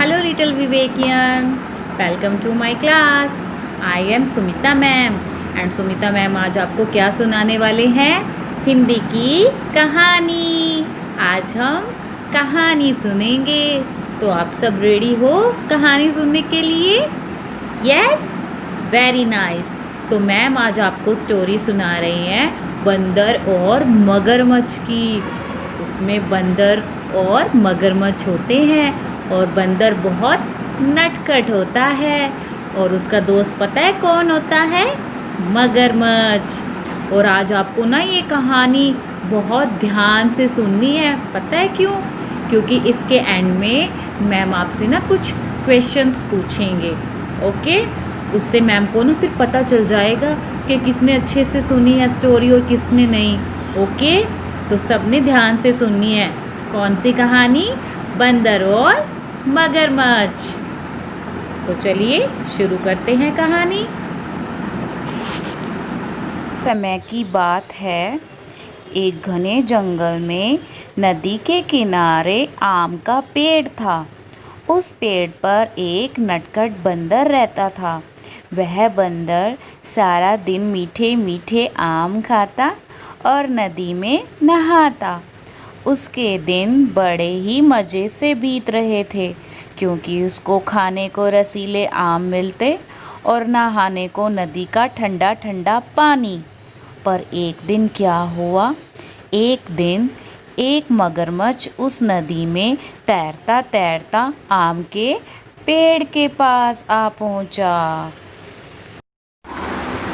Hello little Vivekian, welcome to my class. I am Sumita ma'am and Sumita ma'am आज आपको क्या सुनाने वाले हैं? हिंदी की कहानी। आज हम कहानी सुनेंगे। तो आप सब रेडी हो कहानी सुनने के लिए? Yes, very nice. तो मैम आज आपको स्टोरी सुना रही हैं बंदर और मगरमच्छ की। उसमें बंदर और मगरमच्छ होते हैं और बंदर बहुत नटखट होता है और उसका दोस्त पता है कौन होता है? मगरमच्छ। और आज आपको ना ये कहानी बहुत ध्यान से सुननी है। पता है क्यों? क्योंकि इसके एंड में मैम आपसे ना कुछ क्वेश्चंस पूछेंगे। ओके, उससे मैम को ना फिर पता चल जाएगा कि किसने अच्छे से सुनी है स्टोरी और किसने नहीं। ओके, तो सबने ध्यान से सुननी है। कौन सी कहानी? बंदर और मगरमच्छ। तो चलिए शुरू करते हैं कहानी। समय की बात है, एक घने जंगल में नदी के किनारे आम का पेड़ था। उस पेड़ पर एक नटखट बंदर रहता था। वह बंदर सारा दिन मीठे मीठे आम खाता और नदी में नहाता। उसके दिन बड़े ही मज़े से बीत रहे थे, क्योंकि उसको खाने को रसीले आम मिलते और नहाने को नदी का ठंडा ठंडा पानी। पर एक दिन क्या हुआ? एक दिन एक मगरमच्छ उस नदी में तैरता तैरता आम के पेड़ के पास आ पहुंचा।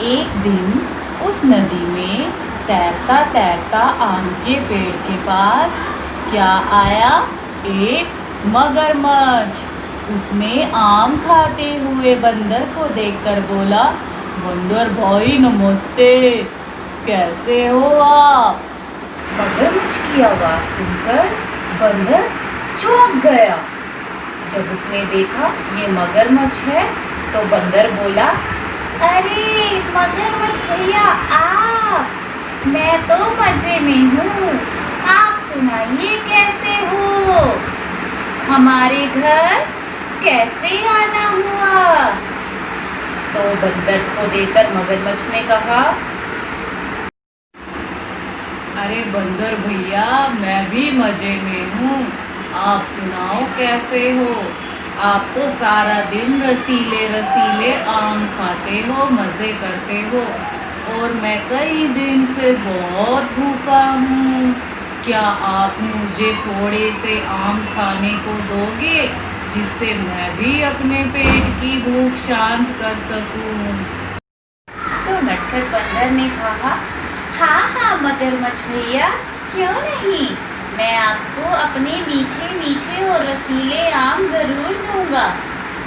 एक दिन उस नदी में तैरता तैरता आम के पेड़ के पास क्या आया? एक मगरमच्छ। उसने आम खाते हुए बंदर को देखकर बोला, बंदर भाई नमस्ते, कैसे हो आप? मगरमच्छ की आवाज़ सुनकर बंदर चौंक गया। जब उसने देखा ये मगरमच्छ है तो बंदर बोला, अरे मगरमच्छ भैया आप, मैं तो मजे में हूँ। आप सुनाइए कैसे हो? हमारे घर कैसे आना हुआ? तो बंदर को देखकर मगरमच्छ ने कहा, अरे बंदर भैया मैं भी मजे में हूँ। आप सुनाओ कैसे हो? आप तो सारा दिन रसीले रसीले आम खाते हो, मज़े करते हो और मैं कई दिन से बहुत भूखा हूँ। क्या आप मुझे थोड़े से आम खाने को दोगे, जिससे मैं भी अपने पेट की भूख शांत कर सकूँ? तो नटखट बंदर ने कहा, हाँ हाँ मगरमच्छ भैया, क्यों नहीं, मैं आपको अपने मीठे मीठे और रसीले आम ज़रूर दूंगा।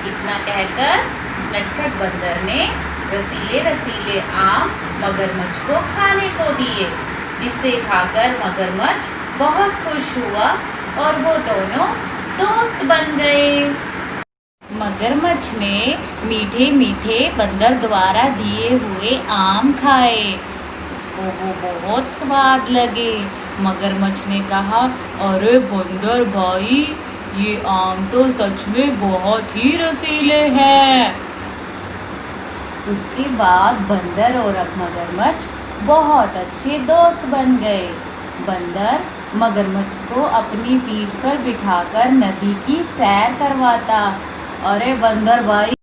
इतना कहकर नटखट बंदर ने रसीले रसीले आम मगरमच्छ को खाने को दिए, जिसे खाकर मगरमच्छ बहुत खुश हुआ और वो दोनों दोस्त बन गए। मगरमच्छ ने मीठे मीठे बंदर द्वारा दिए हुए आम खाए। उसको वो बहुत स्वाद लगे। मगरमच्छ ने कहा, अरे बंदर भाई, ये आम तो सच में बहुत ही रसीले हैं। उसके बाद बंदर और मगरमच्छ बहुत अच्छे दोस्त बन गए। बंदर मगरमच्छ को अपनी पीठ पर बिठाकर नदी की सैर करवाता। अरे बंदर भाई,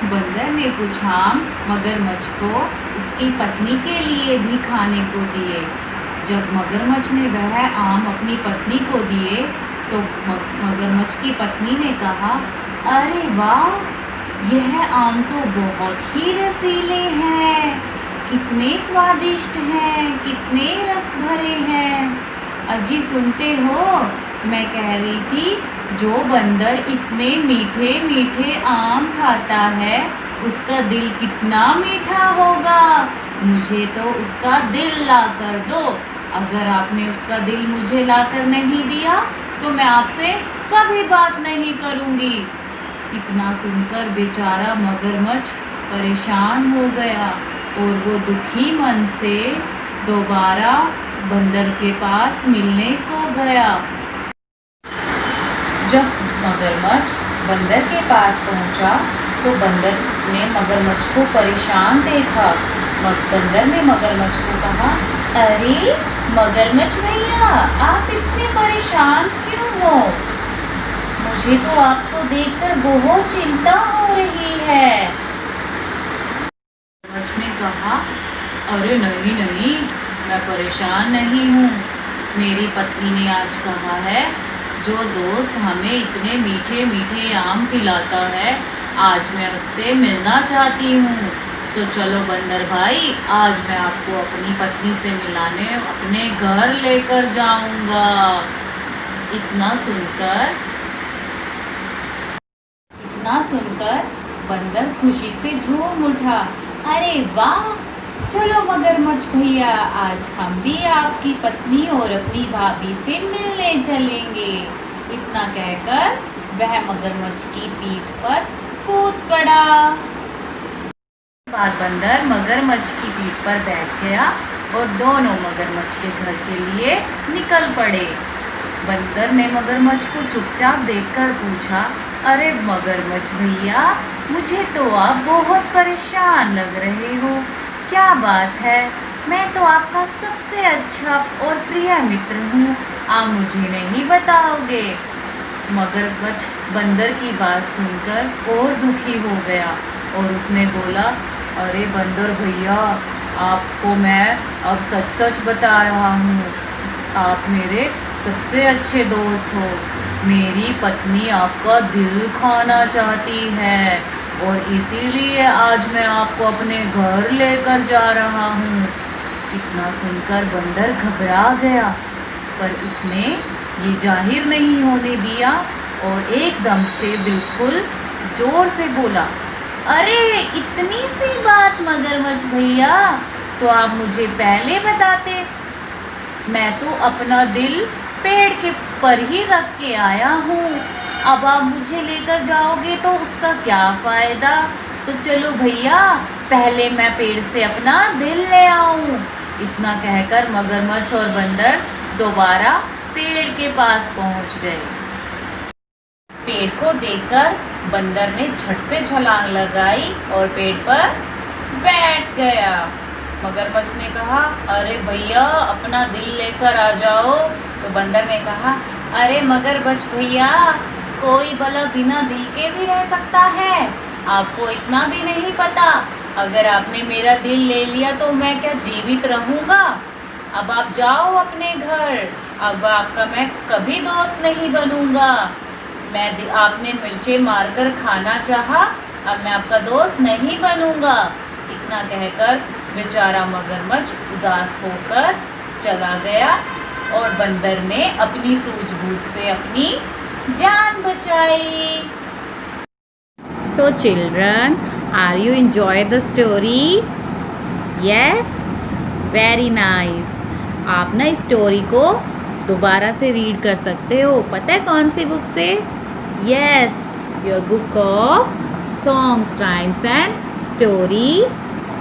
बंदर ने कुछ आम मगरमच्छ को उसकी पत्नी के लिए भी खाने को दिए। जब मगरमच्छ ने वह आम अपनी पत्नी को दिए तो मगरमच्छ की पत्नी ने कहा, अरे वाह, यह आम तो बहुत ही रसीले हैं, कितने स्वादिष्ट हैं, कितने रस भरे हैं। अजी सुनते हो, मैं कह रही थी जो बंदर इतने मीठे मीठे आम खाता है उसका दिल कितना मीठा होगा। मुझे तो उसका दिल ला कर दो। अगर आपने उसका दिल मुझे ला कर नहीं दिया तो मैं आपसे कभी बात नहीं करूँगी। इतना सुनकर बेचारा मगरमच्छ परेशान हो गया और वो दुखी मन से दोबारा बंदर के पास मिलने को गया। जब मगरमच्छ बंदर के पास पहुंचा तो बंदर ने मगरमच्छ को परेशान देखा। बंदर ने मगरमच्छ को कहा, अरे मगरमच्छ भैया, आप इतने परेशान क्यों हो? मुझे तो आपको देखकर बहुत चिंता हो रही है। मगरमच्छ ने कहा, अरे नहीं नहीं, मैं परेशान नहीं हूँ। मेरी पत्नी ने आज कहा है, जो दोस्त हमें इतने मीठे मीठे आम खिलाता है, आज मैं उससे मिलना चाहती हूँ। तो चलो बंदर भाई, आज मैं आपको अपनी पत्नी से मिलाने अपने घर लेकर जाऊंगा। इतना सुनकर बंदर खुशी से झूम उठा। अरे वाह, चलो मगरमच्छ भैया, आज हम भी आपकी पत्नी और अपनी भाभी से मिलने चलेंगे। इतना कहकर वह मगरमच्छ की पीठ पर कूद पड़ा। बाद बंदर मगरमच्छ की पीठ पर बैठ गया और दोनों मगरमच्छ के घर के लिए निकल पड़े। बंदर ने मगरमच्छ को चुपचाप देखकर पूछा, अरे मगरमच्छ भैया, मुझे तो आप बहुत परेशान लग रहे हो, क्या बात है? मैं तो आपका सबसे अच्छा और प्रिय मित्र हूँ, आप मुझे नहीं बताओगे? मगरमच्छ बंदर की बात सुनकर और दुखी हो गया और उसने बोला, अरे बंदर भैया, आपको मैं अब सच सच बता रहा हूँ, आप मेरे सबसे अच्छे दोस्त हो। मेरी पत्नी आपका दिल खाना चाहती है और इसीलिए आज मैं आपको अपने घर लेकर जा रहा हूँ। इतना सुनकर बंदर घबरा गया, पर उसने ये जाहिर नहीं होने दिया और एकदम से बिल्कुल जोर से बोला, अरे इतनी सी बात मगरमच्छ भैया, तो आप मुझे पहले बताते। मैं तो अपना दिल पेड़ के पर ही रख के आया हूँ, अब आप मुझे लेकर जाओगे तो उसका क्या फ़ायदा? तो चलो भैया, पहले मैं पेड़ से अपना दिल ले आऊँ। इतना कहकर मगरमच्छ और बंदर दोबारा पेड़ के पास पहुँच गए। पेड़ को देखकर बंदर ने झट से छलांग लगाई और पेड़ पर बैठ गया। मगरमच्छ ने कहा, अरे भैया, अपना दिल लेकर आ जाओ। तो बंदर ने कहा, अरे मगरमच्छ भैया, कोई भला बिना दिल के भी रह सकता है? आपको इतना भी नहीं पता? अगर आपने मेरा दिल ले लिया तो मैं क्या जीवित रहूँगा? अब आप जाओ अपने घर, अब आपका मैं कभी दोस्त नहीं बनूँगा। आपने मुझे मारकर खाना चाहा, अब मैं आपका दोस्त नहीं बनूँगा। इतना कहकर बेचारा मगरमच्छ उदास होकर चला गया और बंदर ने अपनी सूझबूझ से अपनी जान बचाई। So children, are you enjoy the story? Yes, very nice. आप ना इस स्टोरी को दोबारा से रीड कर सकते हो। पता है कौन सी बुक से? Yes, your book of songs, rhymes and story,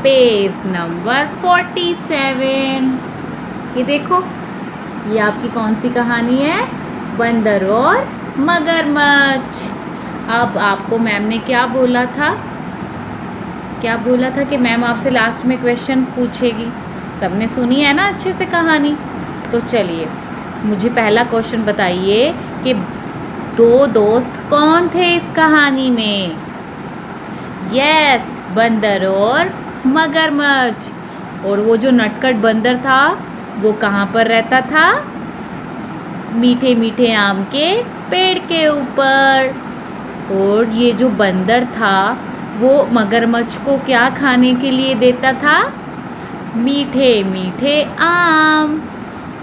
page number 47। ये देखो, ये आपकी कौन सी कहानी है? बंदर और मगरमच्छ। अब आपको मैम ने क्या बोला था कि मैम आपसे लास्ट में क्वेश्चन पूछेगी। सबने सुनी है ना अच्छे से कहानी? तो चलिए, मुझे पहला क्वेश्चन बताइए कि दो दोस्त कौन थे इस कहानी में? यस, बंदर और मगरमच्छ। और वो जो नटखट बंदर था वो कहाँ पर रहता था? मीठे मीठे आम के पेड़ के ऊपर। और ये जो बंदर था वो मगरमच्छ को क्या खाने के लिए देता था? मीठे मीठे आम।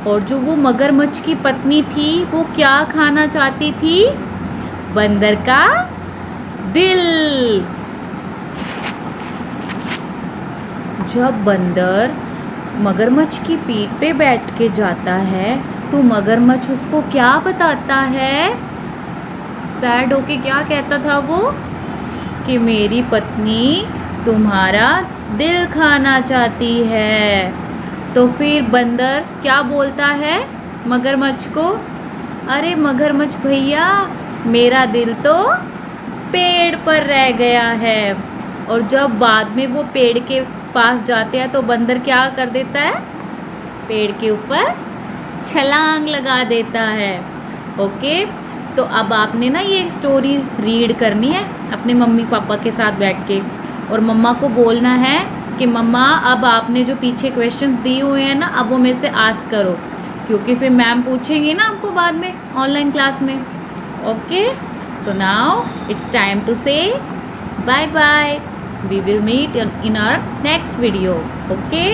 और जो वो मगरमच्छ की पत्नी थी वो क्या खाना चाहती थी? बंदर का दिल। जब बंदर मगरमच्छ की पीठ पे बैठ के जाता है तो मगरमच्छ उसको क्या बताता है? सैड होके क्या कहता था वो? कि मेरी पत्नी तुम्हारा दिल खाना चाहती है। तो फिर बंदर क्या बोलता है मगरमच्छ को? अरे मगरमच्छ भैया, मेरा दिल तो पेड़ पर रह गया है। और जब बाद में वो पेड़ के पास जाते हैं तो बंदर क्या कर देता है, पेड़ के ऊपर छलांग लगा देता है। ओके, तो अब आपने ना ये स्टोरी रीड करनी है अपने मम्मी पापा के साथ बैठ के, और मम्मा को बोलना है कि मम्मा अब आपने जो पीछे क्वेश्चंस दिए हुए हैं ना, अब वो मेरे से आस्क करो, क्योंकि फिर मैम पूछेंगे ना आपको बाद में ऑनलाइन क्लास में। Okay, so now it's time to say bye bye. We will meet in our next video. Okay.